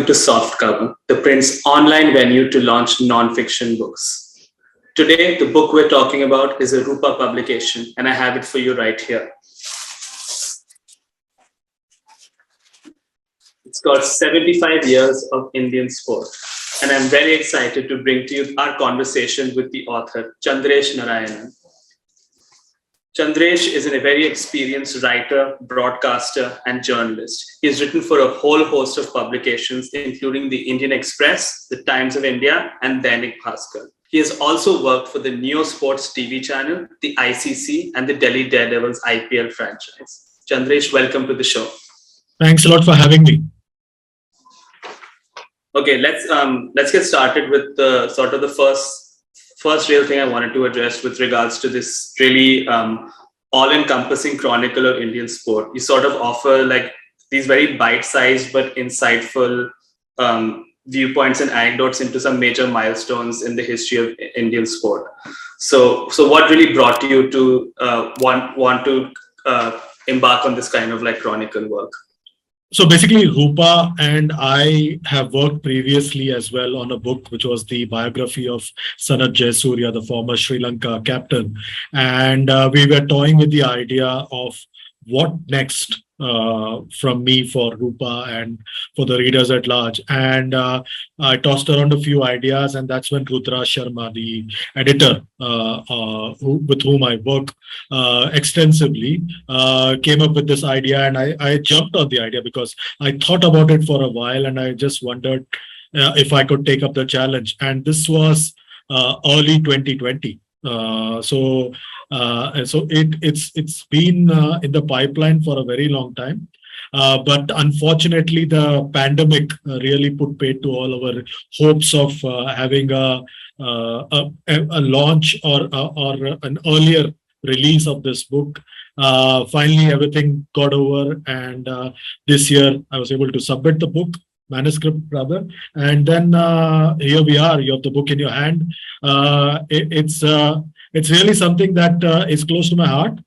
welcome to SoftCover, ThePrint's online venue to launch non-fiction books. Today, the book we're talking about is a Rupa publication, and I have it for you right here. It's called 75 Years of Indian Sport, and I'm very excited to bring to you our conversation with the author, Chandresh Narayanan. Chandresh is a very experienced writer, broadcaster, and journalist. He has written for a whole host of publications, including the Indian Express, the Times of India, and Dainik Bhaskar. He has also worked for the Neo Sports TV channel, the ICC, and the Delhi Daredevils IPL franchise. Chandresh, welcome to the show. Thanks a lot for having me. Okay, let's get started with the sort of the first real thing I wanted to address with regards to this really all-encompassing chronicle of Indian sport. You sort of offer like these very bite-sized but insightful viewpoints and anecdotes into some major milestones in the history of Indian sport. So what really brought you to want to embark on this kind of like chronicle work? So basically, Rupa and I have worked previously as well on a book, which was the biography of Sanat Jayasuriya, the former Sri Lanka captain. And we were toying with the idea of what next from me for Rupa and for the readers at large. And I tossed around a few ideas, and that's when Rudra Sharma, the editor with whom I work extensively, came up with this idea. And I jumped on the idea because I thought about it for a while, and I just wondered if I could take up the challenge. And this was early 2020. So it's been in the pipeline for a very long time, but unfortunately the pandemic really put paid to all our hopes of having a launch or an earlier release of this book. Finally, everything got over, and this year I was able to submit the book. Manuscript rather, and then here we are. You have the book in your hand. It's really something that is close to my heart.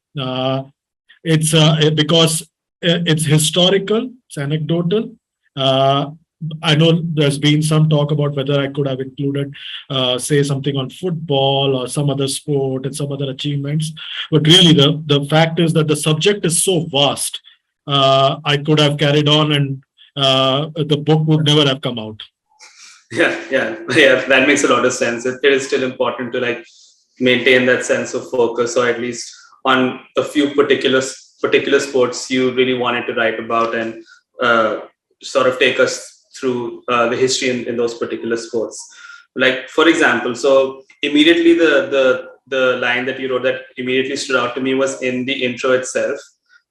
It's because it's historical, it's anecdotal. I know there's been some talk about whether I could have included, say, something on football or some other sport and some other achievements. But really, the fact is that the subject is so vast. I could have carried on, and the book would never have come out. Yeah. That makes a lot of sense. It is still important to like maintain that sense of focus, or at least on a few particular sports you really wanted to write about, and sort of take us through the history in those particular sports. Like, for example, so immediately the line that you wrote that immediately stood out to me was in the intro itself,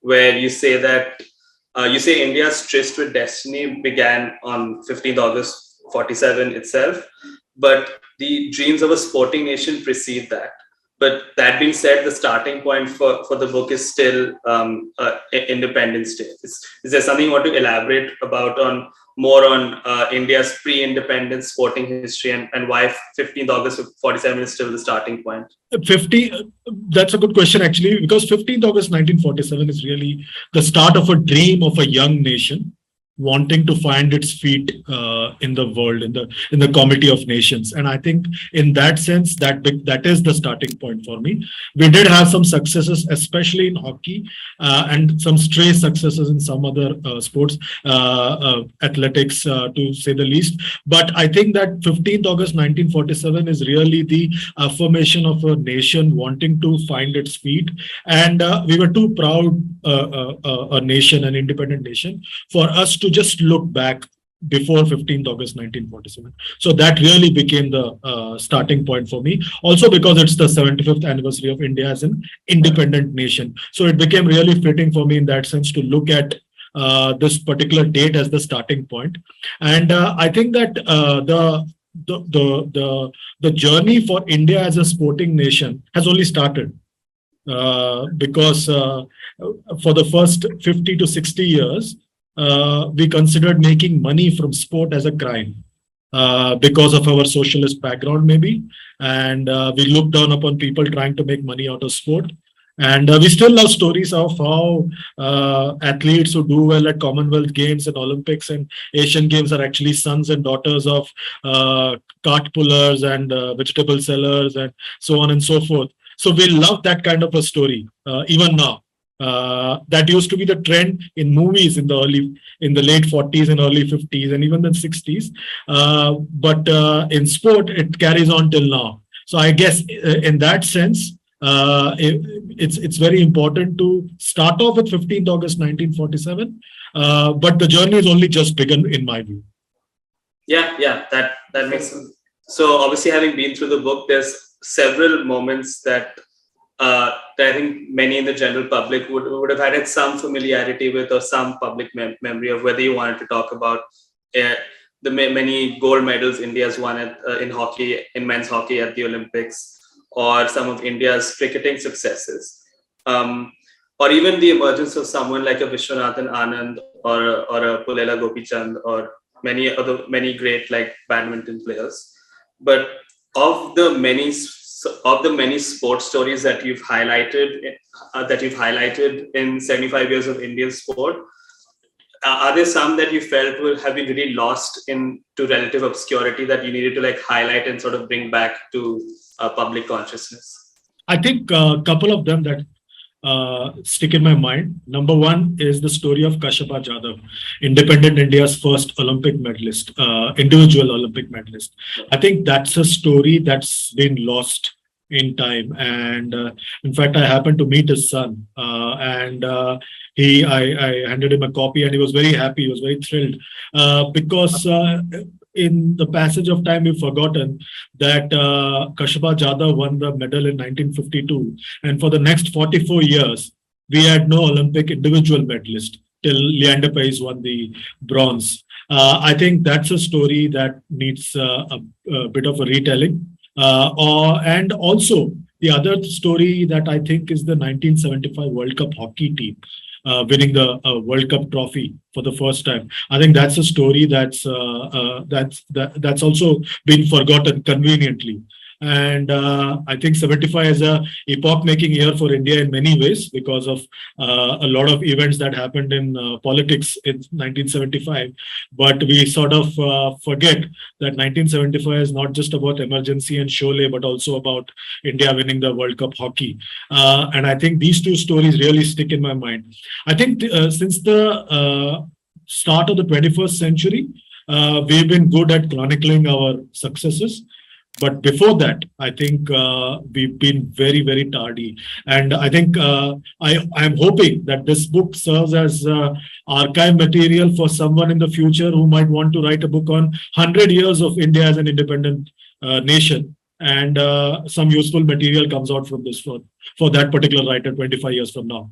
where you say that you say India's tryst with destiny began on 15th August 47 itself, but the dreams of a sporting nation precede that. But that being said, the starting point for the book is still Independence Day. Is there something you want to elaborate about on India's pre-independence sporting history, and why 15th August 47 is still the starting point? That's a good question, actually, because 15th August 1947 is really the start of a dream of a young nation wanting to find its feet in the world, in the comity of nations. And I think in that sense, that is the starting point for me. We did have some successes, especially in hockey, and some stray successes in some other sports, athletics, to say the least. But I think that 15th August 1947 is really the affirmation of a nation wanting to find its feet. And we were too proud a nation, an independent nation, for us to just look back before 15th August 1947. So that really became the starting point for me. Also because it's the 75th anniversary of India as an independent nation. So it became really fitting for me in that sense to look at this particular date as the starting point. And I think that the journey for India as a sporting nation has only started. Because for the first 50 to 60 years, we considered making money from sport as a crime because of our socialist background, maybe. And we looked down upon people trying to make money out of sport. And we still love stories of how athletes who do well at Commonwealth Games and Olympics and Asian Games are actually sons and daughters of cart pullers and vegetable sellers and so on and so forth. So we love that kind of a story even now. That used to be the trend in movies in the late 40s and early 50s and even the 60s. But in sport, it carries on till now. So I guess in that sense, it's very important to start off with 15th August 1947, but the journey is only just begun, in my view. Yeah, that makes sense. So obviously, having been through the book, there's several moments that I think many in the general public would have had some familiarity with or some public memory of, whether you wanted to talk about the many gold medals India's won in hockey, in men's hockey at the Olympics, or some of India's cricketing successes, or even the emergence of someone like a Vishwanathan Anand or a Pulela Gopichand or many great like badminton players. But of the many sports stories that you've highlighted in 75 years of Indian sport, are there some that you felt will have been really lost into relative obscurity that you needed to like highlight and sort of bring back to public consciousness? I think a couple of them that stick in my mind. Number one is the story of Kashyapa Jadhav, independent India's first Olympic medalist, individual Olympic medalist. I think that's a story that's been lost in time. And in fact, I happened to meet his son, and I handed him a copy, and he was very happy. He was very thrilled because in the passage of time, we've forgotten that Kashyapa Jadhav won the medal in 1952, and for the next 44 years, we had no Olympic individual medalist till Leander Paes won the bronze. I think that's a story that needs a bit of a retelling. And also, the other story that I think is the 1975 World Cup hockey team winning the World Cup trophy for the first time. I think that's a story that's also been forgotten conveniently. And I think 75 is a epoch-making year for India in many ways because of a lot of events that happened in politics in 1975. But we sort of forget that 1975 is not just about emergency and Sholay, but also about India winning the World Cup hockey. And I think these two stories really stick in my mind. I think since the start of the 21st century, we've been good at chronicling our successes. But before that, I think we've been very, very tardy. And I think I'm hoping that this book serves as archive material for someone in the future who might want to write a book on 100 years of India as an independent nation. And some useful material comes out from this for that particular writer 25 years from now.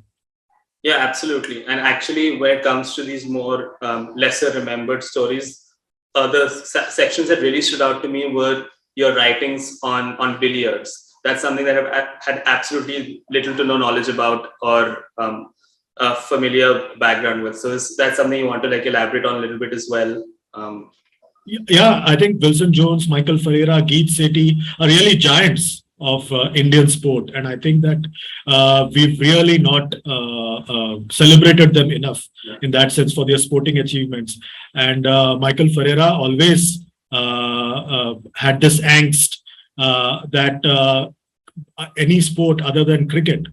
Yeah, absolutely. And actually, when it comes to these more lesser remembered stories, the sections that really stood out to me were your writings on billiards. That's something that I've had absolutely little to no knowledge about or a familiar background with. So that's something you want to like elaborate on a little bit as well. Yeah, I think Wilson Jones, Michael Ferreira, Geet Sethi are really giants of Indian sport. And I think that we've really not celebrated them enough in that sense for their sporting achievements. And Michael Ferreira always had this angst that any sport other than cricket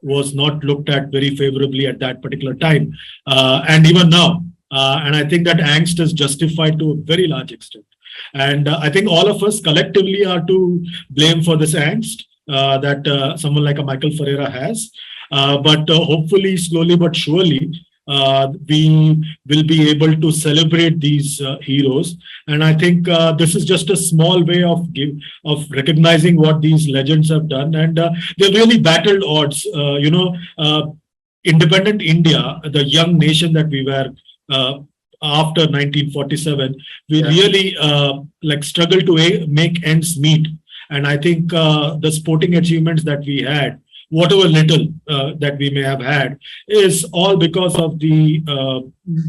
was not looked at very favorably at that particular time. And even now. And I think that angst is justified to a very large extent. And I think all of us collectively are to blame for this angst that someone like a Michael Ferreira has. But hopefully, slowly but surely, we will be able to celebrate these heroes. And I think this is just a small way of recognizing what these legends have done. And they've really battled odds. Independent India, the young nation that we were after 1947, we really struggled to make ends meet. And I think the sporting achievements that we had whatever little that we may have had is all because of the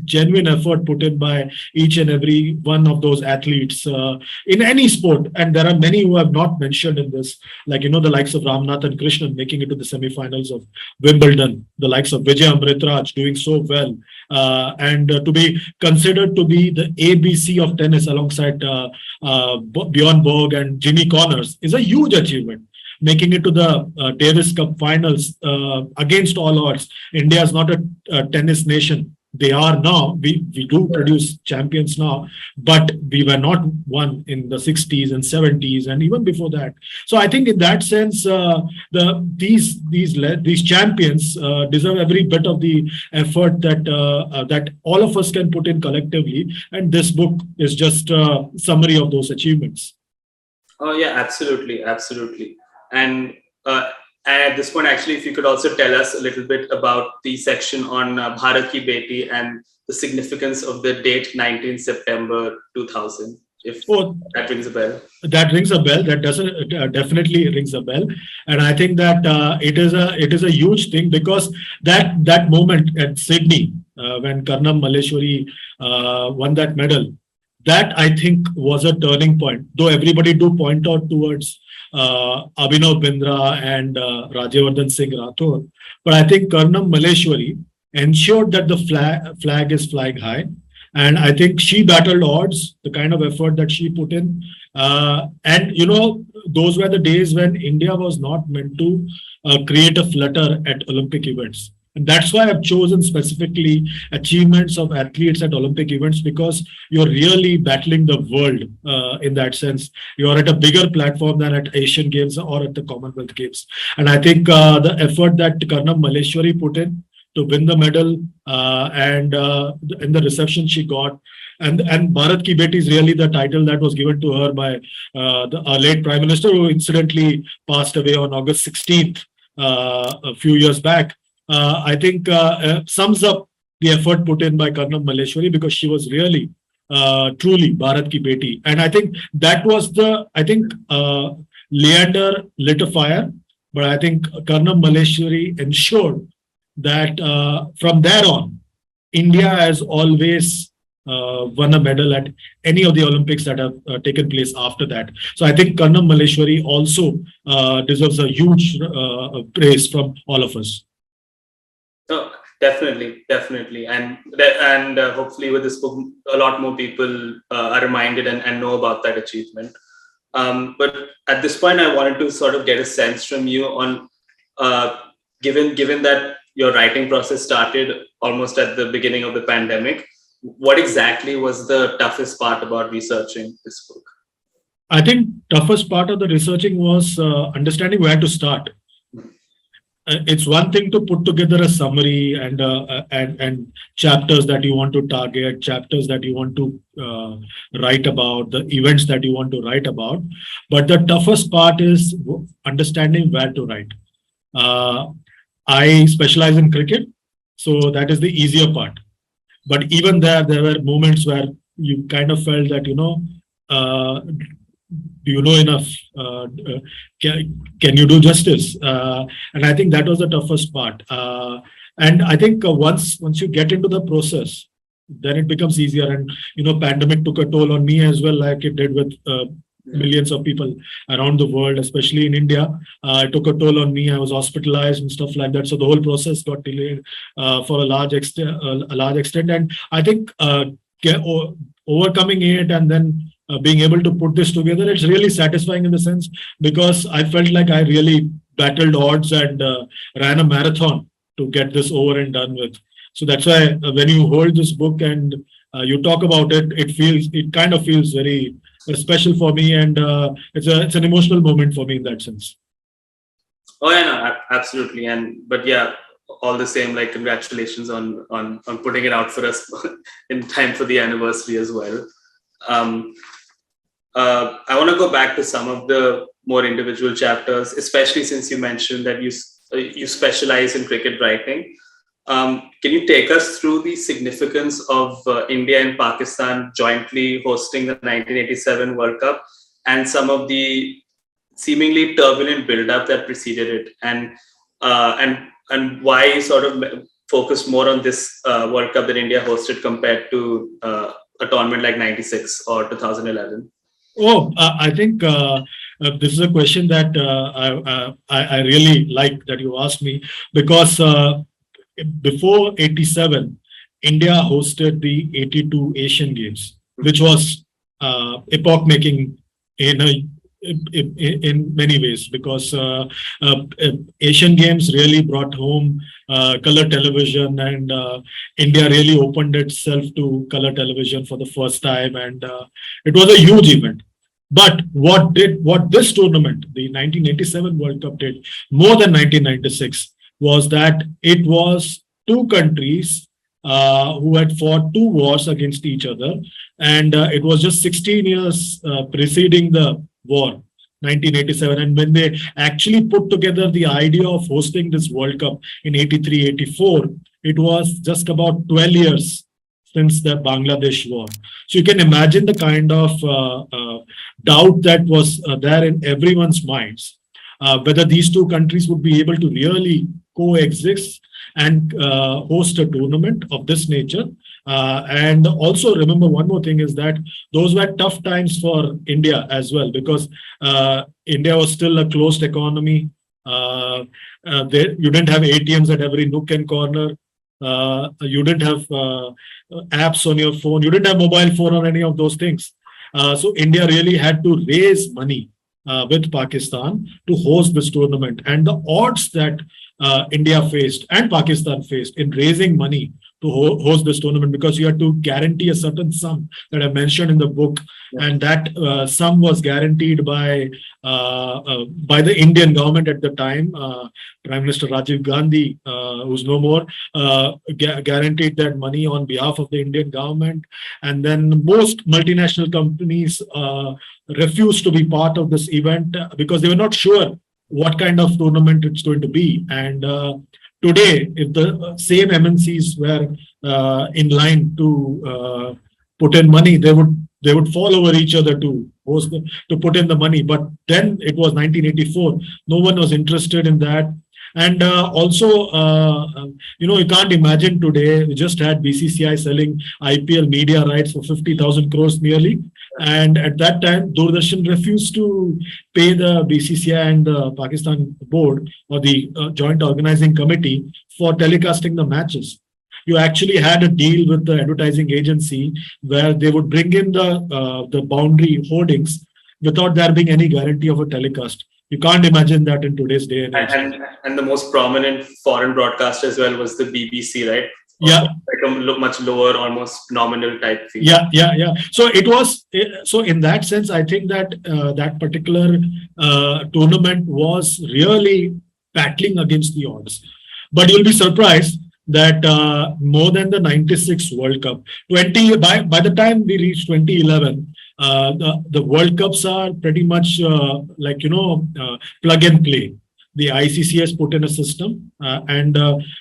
genuine effort put in by each and every one of those athletes in any sport. And there are many who have not mentioned in this, like, the likes of Ramnath and Krishnan making it to the semifinals of Wimbledon, the likes of Vijay Amritraj doing so well, and to be considered to be the ABC of tennis alongside Bjorn Borg and Jimmy Connors is a huge achievement. Making it to the Davis Cup finals against all odds. India is not a tennis nation. They are now. We do produce champions now, but we were not one in the 60s and 70s and even before that. So I think in that sense, these champions deserve every bit of the effort that all of us can put in collectively. And this book is just a summary of those achievements. Oh yeah, absolutely, absolutely. And at this point, actually, if you could also tell us a little bit about the section on Bharat Ki Beti and the significance of the date 19 September 2000, if that rings a bell. That rings a bell. That doesn't definitely rings a bell, and I think that it is a huge thing, because that moment at Sydney when Karnam Malleshwari won that medal, that I think was a turning point. Though everybody do point out towards Abhinav Bindra and Rajyavardhan Singh Rathore, but I think Karnam Malleshwari ensured that the flag is flying high, and I think she battled odds, the kind of effort that she put in, and those were the days when India was not meant to create a flutter at Olympic events. And that's why I've chosen specifically achievements of athletes at Olympic events, because you're really battling the world in that sense. You're at a bigger platform than at Asian Games or at the Commonwealth Games. And I think the effort that Karnam Malleshwari put in to win the medal and in the reception she got, and Bharat Ki Beti is really the title that was given to her by the late Prime Minister, who incidentally passed away on August 16th a few years back. I think sums up the effort put in by Karnam Malleshwari, because she was really truly Bharat Ki Beti. And I think that was Leander lit a fire, but I think Karnam Malleshwari ensured that from there on, India has always won a medal at any of the Olympics that have taken place after that. So I think Karnam Malleshwari also deserves a huge praise from all of us. Oh, definitely, definitely, and hopefully with this book, a lot more people are reminded and know about that achievement. But at this point, I wanted to sort of get a sense from you on, given that your writing process started almost at the beginning of the pandemic, what exactly was the toughest part about researching this book? I think toughest part of the researching was understanding where to start. It's one thing to put together a summary and chapters that you want to target, chapters that you want to write about, the events that you want to write about. But the toughest part is understanding where to write. I specialize in cricket, so that is the easier part. But even there were moments where you kind of felt that, do you know enough? Can you do justice? And I think that was the toughest part. And I think once you get into the process, then it becomes easier. And pandemic took a toll on me as well, like it did with millions of people around the world, especially in India. It took a toll on me. I was hospitalized and stuff like that. So the whole process got delayed for a large extent. And I think overcoming it and then being able to put this together, it's really satisfying in the sense, because I felt like I really battled odds and ran a marathon to get this over and done with. So that's why when you hold this book and you talk about it, it kind of feels very special for me, and it's an emotional moment for me in that sense. Oh yeah, no, absolutely. But yeah, all the same, like, congratulations on putting it out for us in time for the anniversary as well. I want to go back to some of the more individual chapters, especially since you mentioned that you specialize in cricket writing. Can you take us through the significance of India and Pakistan jointly hosting the 1987 World Cup and some of the seemingly turbulent build-up that preceded it? And and why sort of focus more on this World Cup that India hosted compared to a tournament like '96 or 2011? Oh, I think this is a question that I really like that you asked me, because before 87, India hosted the 82 Asian Games, which was epoch making in a in many ways, because Asian Games really brought home color television, and India really opened itself to color television for the first time, and it was a huge event. But what this tournament, the 1987 World Cup, did more than 1996 was that it was two countries who had fought two wars against each other, and it was just 16 years preceding the war, 1987. And when they actually put together the idea of hosting this World Cup in 83, 84, it was just about 12 years since the Bangladesh war. So you can imagine the kind of doubt that was there in everyone's minds, whether these two countries would be able to really coexist and host a tournament of this nature. And also remember one more thing is that those were tough times for India as well, because India was still a closed economy. You didn't have ATMs at every nook and corner. You didn't have apps on your phone. You didn't have mobile phone or any of those things. So India really had to raise money with Pakistan to host this tournament. And the odds that India faced and Pakistan faced in raising money to host this tournament, because you had to guarantee a certain sum that I mentioned in the book, and that sum was guaranteed by the Indian government at the time. Prime Minister Rajiv Gandhi, who's no more, guaranteed that money on behalf of the Indian government, and then most multinational companies refused to be part of this event because they were not sure what kind of tournament it's going to be. And today, if the same MNCs were in line to put in money, they would fall over each other to put in the money. But then it was 1984. No one was interested in that. And also, you can't imagine today, we just had BCCI selling IPL media rights for 50,000 crores nearly. And at that time, Doordarshan refused to pay the BCCI and the Pakistan board or the joint organizing committee for telecasting the matches. You actually had a deal with the advertising agency where they would bring in the boundary hoardings without there being any guarantee of a telecast. You can't imagine that in today's day and age. And the most prominent foreign broadcaster as well was the BBC, right? Yeah. Like a much lower, almost nominal type fee. Yeah. So it was, so in that sense, I think that that particular tournament was really battling against the odds. But you'll be surprised that more than the 96 World Cup, by the time we reached 2011, the World Cups are pretty much plug and play. The ICC has put in a system and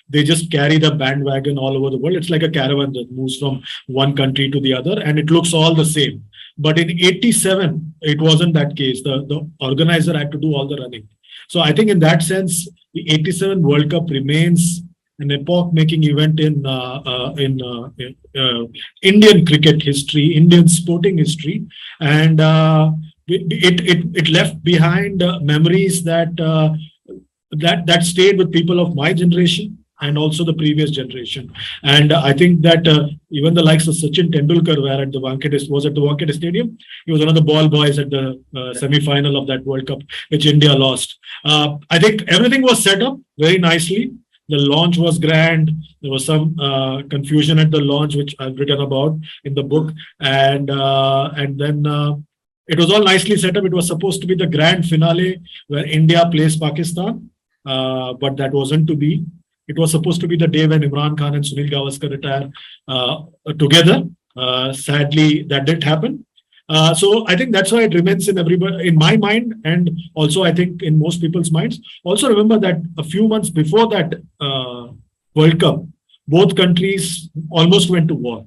they just carry the bandwagon all over the world. It's like a caravan that moves from one country to the other, and it looks all the same. But in 87, it wasn't that case. The organizer had to do all the running. So I think in that sense, the 87 World Cup remains an epoch-making event in Indian cricket history, Indian sporting history, and it left behind memories that stayed with people of my generation and also the previous generation. And I think that even the likes of Sachin Tendulkar were at the Wankhede Stadium. He was one of the ball boys at the semi-final of that World Cup, which India lost. I think everything was set up very nicely. The launch was grand. There was some confusion at the launch, which I've written about in the book. And then it was all nicely set up. It was supposed to be the grand finale where India plays Pakistan, but that wasn't to be. It was supposed to be the day when Imran Khan and Sunil Gavaskar retire together. Sadly, that didn't happen. So I think that's why it remains in my mind, and also I think in most people's minds. Also remember that a few months before that World Cup, both countries almost went to war.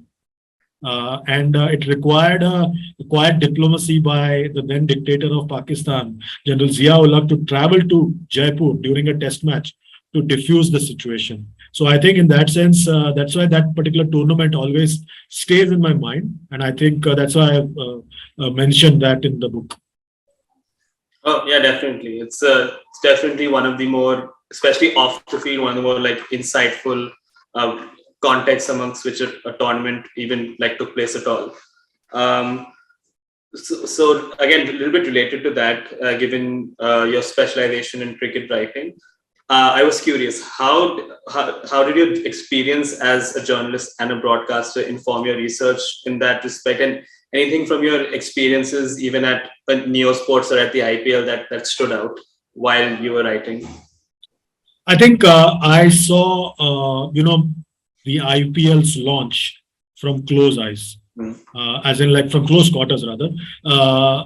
And it required quiet diplomacy by the then dictator of Pakistan, General Zia-ul-Haq, to travel to Jaipur during a test match to diffuse the situation. So I think in that sense, that's why that particular tournament always stays in my mind, and I think that's why I've mentioned that in the book. Oh yeah, definitely. It's definitely one of the more, especially off the field, one of the more like insightful contexts amongst which a tournament even like took place at all. Um, so again, a little bit related to that, given your specialization in cricket writing, I was curious how did your experience as a journalist and a broadcaster inform your research in that respect, and anything from your experiences even at Neo Sports or at the IPL that stood out while you were writing? I think I saw, the IPL's launch from close eyes, Mm. as in like from close quarters rather.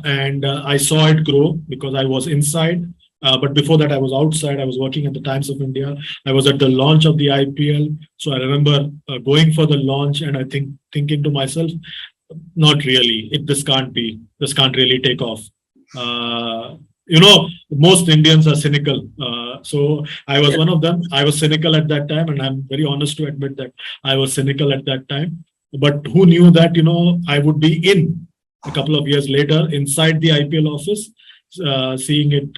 And I saw it grow because I was inside. But before that, I was outside. I was working at the Times of India. I was at the launch of the IPL. So I remember going for the launch, and I think thinking to myself, not really. This can't be. This can't really take off. Most Indians are cynical. So I was Yeah. one of them. I was cynical at that time, and I'm very honest to admit that I was cynical at that time. But who knew that, I would be in a couple of years later inside the IPL office, seeing it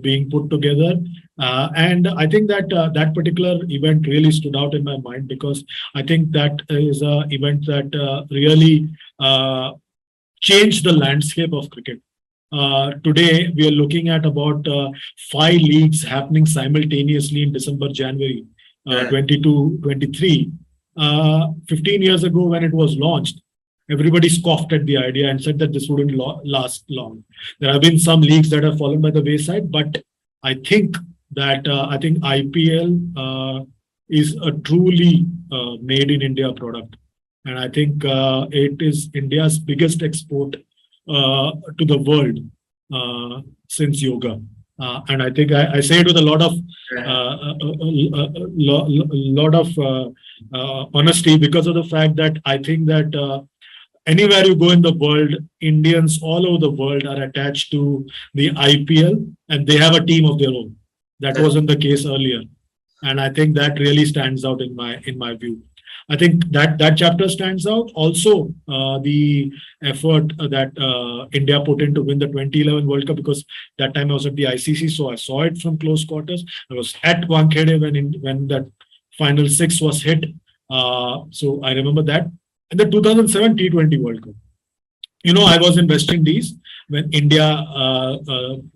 being put together. And I think that that particular event really stood out in my mind because I think that is an event that really changed the landscape of cricket. Today, we are looking at about 5 leagues happening simultaneously in December, January Yeah. 22, 23. 15 years ago, when it was launched, everybody scoffed at the idea and said that this wouldn't last long. There have been some leagues that have fallen by the wayside, but I think that IPL is a truly made in India product. And I think it is India's biggest export to the world since yoga. And I think I say it with a lot of honesty because of the fact that I think that anywhere you go in the world, Indians all over the world are attached to the IPL, and they have a team of their own. That wasn't the case earlier, and I think that really stands out in my view. I think that chapter stands out. Also, the effort that India put in to win the 2011 World Cup, because that time I was at the ICC, so I saw it from close quarters. I was at Wankhede when that final six was hit. So I remember that. And the 2007 T20 World Cup. I was in West Indies when India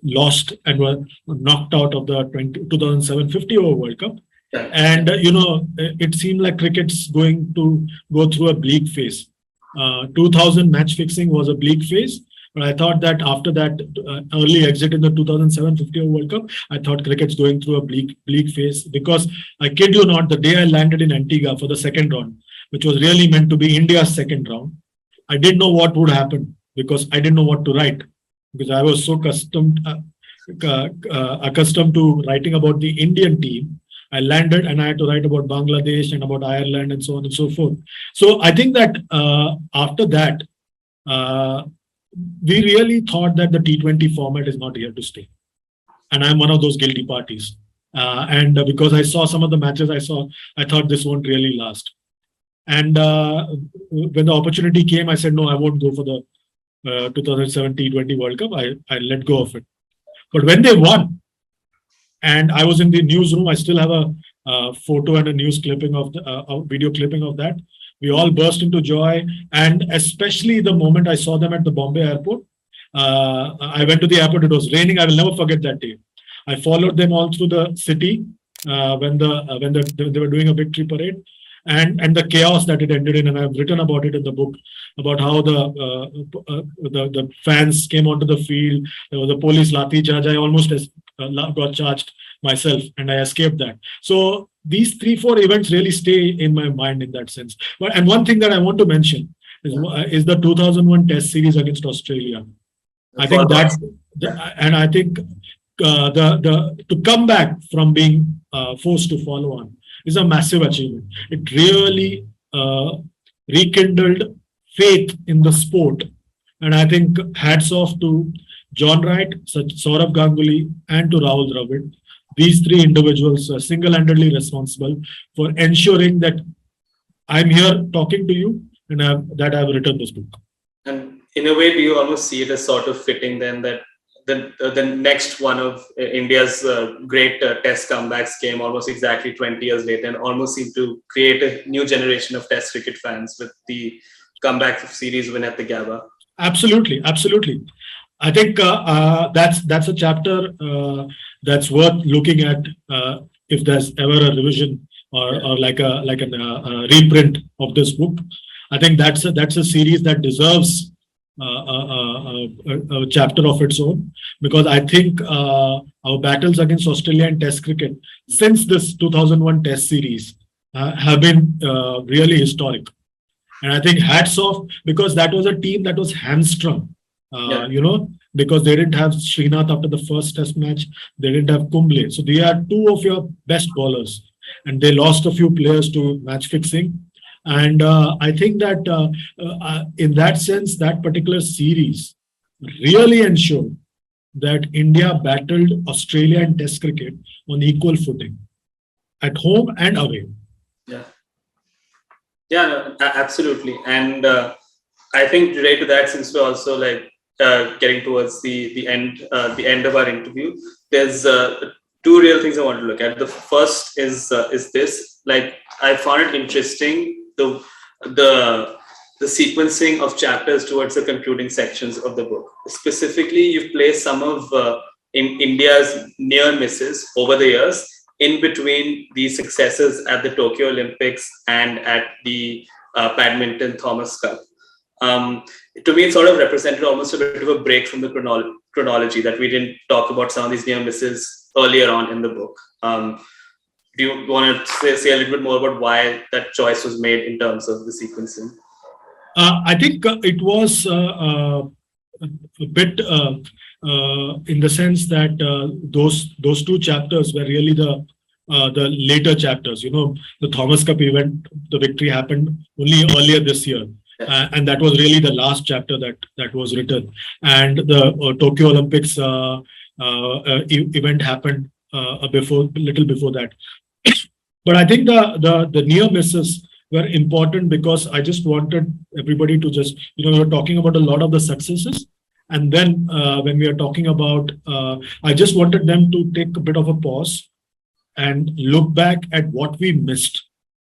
lost and were knocked out of the 2007 50-over World Cup. And, it seemed like cricket's going to go through a bleak phase. 2000 match fixing was a bleak phase. But I thought that after that early exit in the 2007 50-over World Cup, I thought cricket's going through a bleak phase because I kid you not, the day I landed in Antigua for the second round, which was really meant to be India's second round, I didn't know what would happen because I didn't know what to write because I was so accustomed to writing about the Indian team. I landed and I had to write about Bangladesh and about Ireland and so on and so forth. So I think that after that, we really thought that the T20 format is not here to stay. And I'm one of those guilty parties. And because I saw some of the matches I thought this won't really last. And when the opportunity came, I said, no, I won't go for the 2007 T20 World Cup. I let go of it. But when they won, and I was in the newsroom, I still have a photo and a news clipping of a video clipping of that. We all burst into joy. And especially the moment I saw them at the Bombay airport, I went to the airport, it was raining. I will never forget that day. I followed them all through the city when they were doing a victory parade. And the chaos that it ended in, and I've written about it in the book, about how the fans came onto the field. There was a police lathi charge. I almost got charged myself, and I escaped that. So these 3-4 events really stay in my mind in that sense. And one thing that I want to mention is the 2001 Test series against Australia. I think that, and I think to come back from being forced to follow on is a massive achievement. It really rekindled faith in the sport. And I think hats off to John Wright, Saurav Ganguly, and to Rahul Dravid. these three individuals are single-handedly responsible for ensuring that I'm here talking to you and that I've written this book. And in a way, do you almost see it as sort of fitting then that the next one of India's great test comebacks came almost exactly 20 years later and almost seemed to create a new generation of test cricket fans with the comeback series win at the Gabba? Absolutely, absolutely. I think that's a chapter that's worth looking at if there's ever a revision or like a reprint of this book. I think that's a series that deserves a chapter of its own, because I think our battles against Australia in Test cricket since this 2001 Test series have been really historic. And I think hats off, because that was a team that was hamstrung, because they didn't have Srinath after the first Test match, they didn't have Kumble. So they are two of your best bowlers, and they lost a few players to match fixing. And I think that in that sense, that particular series really ensured that India battled Australia in Test cricket on equal footing, at home and away. Yeah. Yeah, no, absolutely. And I think related to that, since we're also like getting towards the end of our interview, there's two real things I want to look at. The first is this. Like, I found it interesting the sequencing of chapters towards the concluding sections of the book. Specifically, you've placed some of in India's near misses over the years in between the successes at the Tokyo Olympics and at the badminton Thomas Cup. To me, it sort of represented almost a bit of a break from the chronology, that we didn't talk about some of these near misses earlier on in the book. Do you want to say a little bit more about why that choice was made in terms of the sequencing? I think it was a bit in the sense that those two chapters were really the later chapters. The Thomas Cup event, the victory happened only earlier this year. And that was really the last chapter that was written. And the Tokyo Olympics event happened a little before that. But I think the near misses were important, because I just wanted everybody to just, we were talking about a lot of the successes. And then when we are talking about, I just wanted them to take a bit of a pause and look back at what we missed,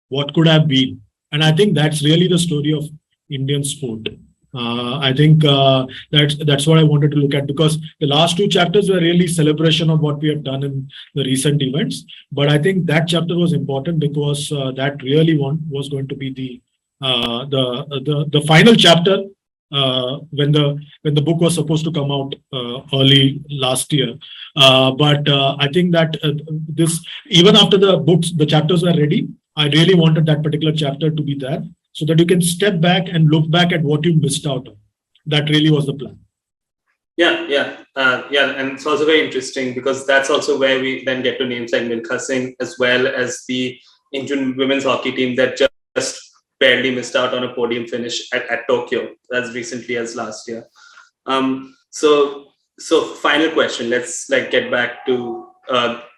what could have been. And I think that's really the story of Indian sport. I think that's what I wanted to look at, because the last two chapters were really celebration of what we have done in the recent events. But I think that chapter was important because that really was going to be the final chapter when the book was supposed to come out early last year. But I think that this, even after the chapters were ready, I really wanted that particular chapter to be there, so that you can step back and look back at what you missed out on. That really was the plan. Yeah, and it's also very interesting, because that's also where we then get to names like Milkha Singh, as well as the Indian women's hockey team that just barely missed out on a podium finish at Tokyo as recently as last year. So final question. Let's get back to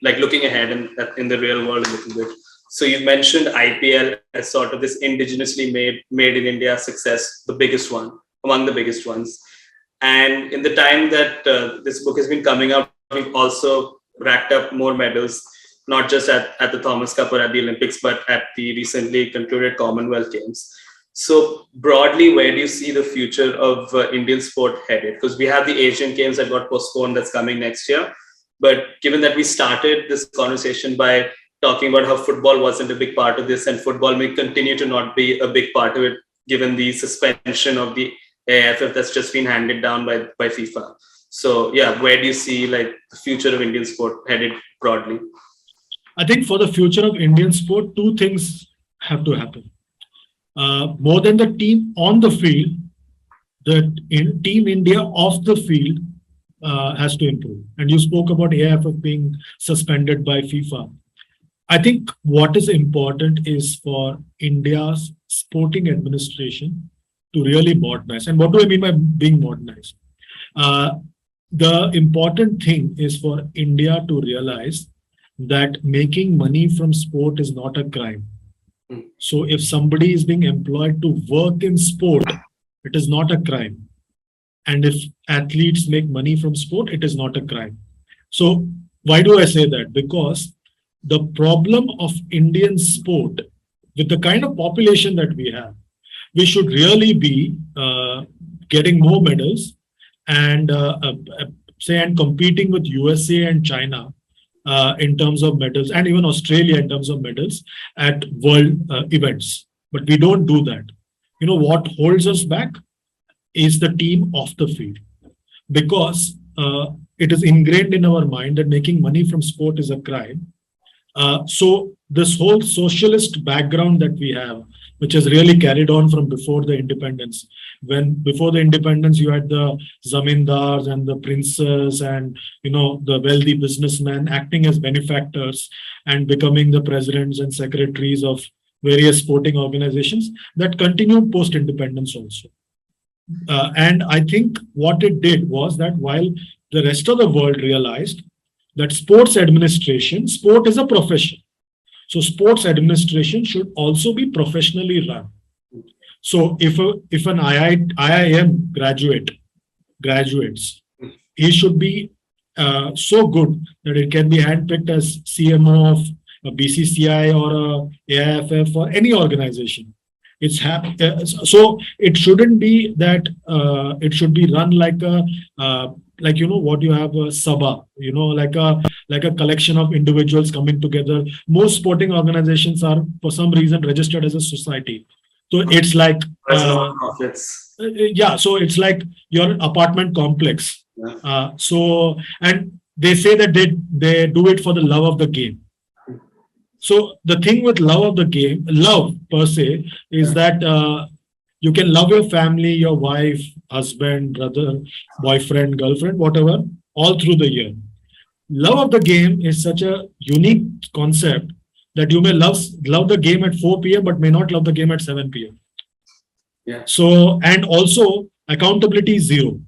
looking ahead in the real world a little bit. So you mentioned IPL as sort of this indigenously made in India success, the biggest one, among the biggest ones. And in the time that this book has been coming out, we've also racked up more medals, not just at the Thomas Cup or at the Olympics, but at the recently concluded Commonwealth Games. So broadly, where do you see the future of Indian sport headed? Because we have the Asian Games that got postponed, that's coming next year. But given that we started this conversation by talking about how football wasn't a big part of this, and football may continue to not be a big part of it, given the suspension of the AIFF that's just been handed down by FIFA. So yeah, where do you see the future of Indian sport headed broadly? I think for the future of Indian sport, two things have to happen. More than the team on the field, the Team India off the field has to improve. And you spoke about AIFF being suspended by FIFA. I think what is important is for India's sporting administration to really modernize. And what do I mean by being modernized? The important thing is for India to realize that making money from sport is not a crime. Hmm. So if somebody is being employed to work in sport, it is not a crime. And if athletes make money from sport, it is not a crime. So why do I say that? Because the problem of Indian sport, with the kind of population that we should really be getting more medals and say and competing with USA and China in terms of medals, and even Australia in terms of medals at world events. But we don't do that. You know what holds us back is the team off the field, because it is ingrained in our mind that making money from sport is a crime. So this whole socialist background that we have, which has really carried on from before the independence, when before the independence you had the zamindars and the princes and the wealthy businessmen acting as benefactors and becoming the presidents and secretaries of various sporting organizations, that continued post independence also. And I think what it did was that while the rest of the world realized that sport is a profession. So sports administration should also be professionally run. So if an IIM graduates, he should be so good that it can be handpicked as CMO of a BCCI or a AIFF or any organization. So it shouldn't be that it should be run like a what you have a sabha, like a collection of individuals coming together. Most sporting organizations are for some reason registered as a society. So it's like As non-profits. yeah, so it's like your apartment complex. Yeah. So and they say that they do it for the love of the game. So the thing with love of the game, love per se, is that you can love your family, your wife, husband, brother, boyfriend, girlfriend, whatever, all through the year. Love of the game is such a unique concept that you may love the game at 4 p.m. but may not love the game at 7 p.m. Yeah. So, and also accountability is zero,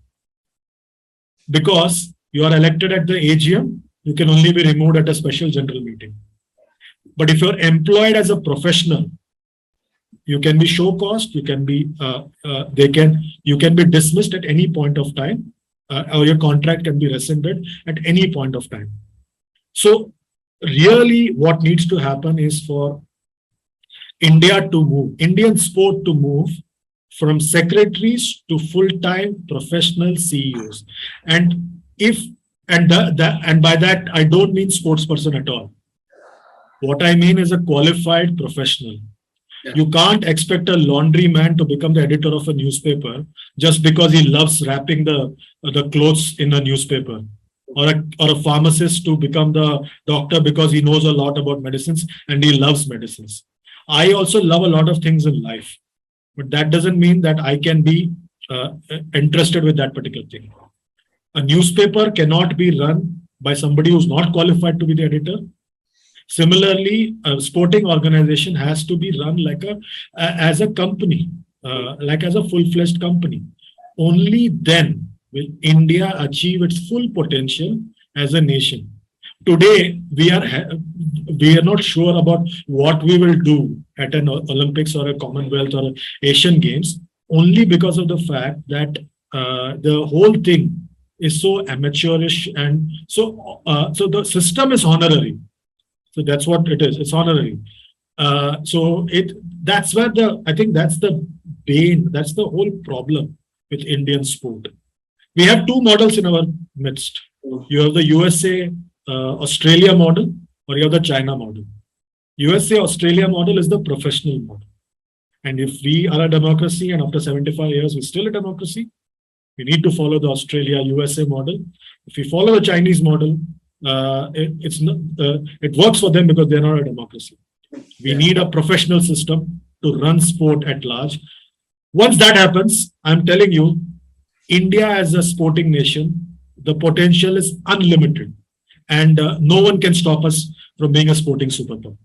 because you are elected at the AGM, you can only be removed at a special general meeting. But if you're employed as a professional, you can be show cost, you can be you can be dismissed at any point of time, or your contract can be rescinded at any point of time. So really what needs to happen is for Indian sport to move from secretaries to full-time professional CEOs. And by that I don't mean sports person at all. What I mean is a qualified professional. Yeah. You can't expect a laundryman to become the editor of a newspaper just because he loves wrapping the clothes in a newspaper, or a pharmacist to become the doctor because he knows a lot about medicines and he loves medicines. I also love a lot of things in life, but that doesn't mean that I can be interested with that particular thing. A newspaper cannot be run by somebody who's not qualified to be the editor. Similarly, a sporting organization has to be run as a company, like as a full-fledged company. Only then will India achieve its full potential as a nation. Today, we are not sure about what we will do at an Olympics or a Commonwealth or Asian Games, only because of the fact that the whole thing is so amateurish, and so the system is honorary. So that's what it is. It's honorary. That's where I think that's the bane. That's the whole problem with Indian sport. We have two models in our midst. You have the USA, Australia model, or you have the China model. USA, Australia model is the professional model. And if we are a democracy and after 75 years we're still a democracy, we need to follow the Australia, USA model. If we follow the Chinese model, it works for them because they're not a democracy. We need a professional system to run sport at large. Once that happens, I'm telling you, India as a sporting nation, the potential is unlimited, and no one can stop us from being a sporting superpower.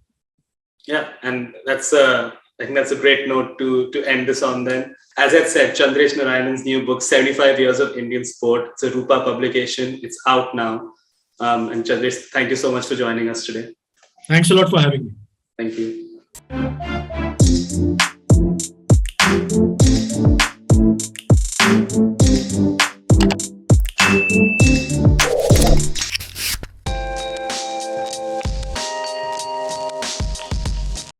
Yeah, and I think that's a great note to end this on then. As I said, Chandresh Narayanan's new book, 75 Years of Indian Sport, it's a Rupa publication. It's out now. And Chandresh, thank you so much for joining us today. Thanks a lot for having me. Thank you.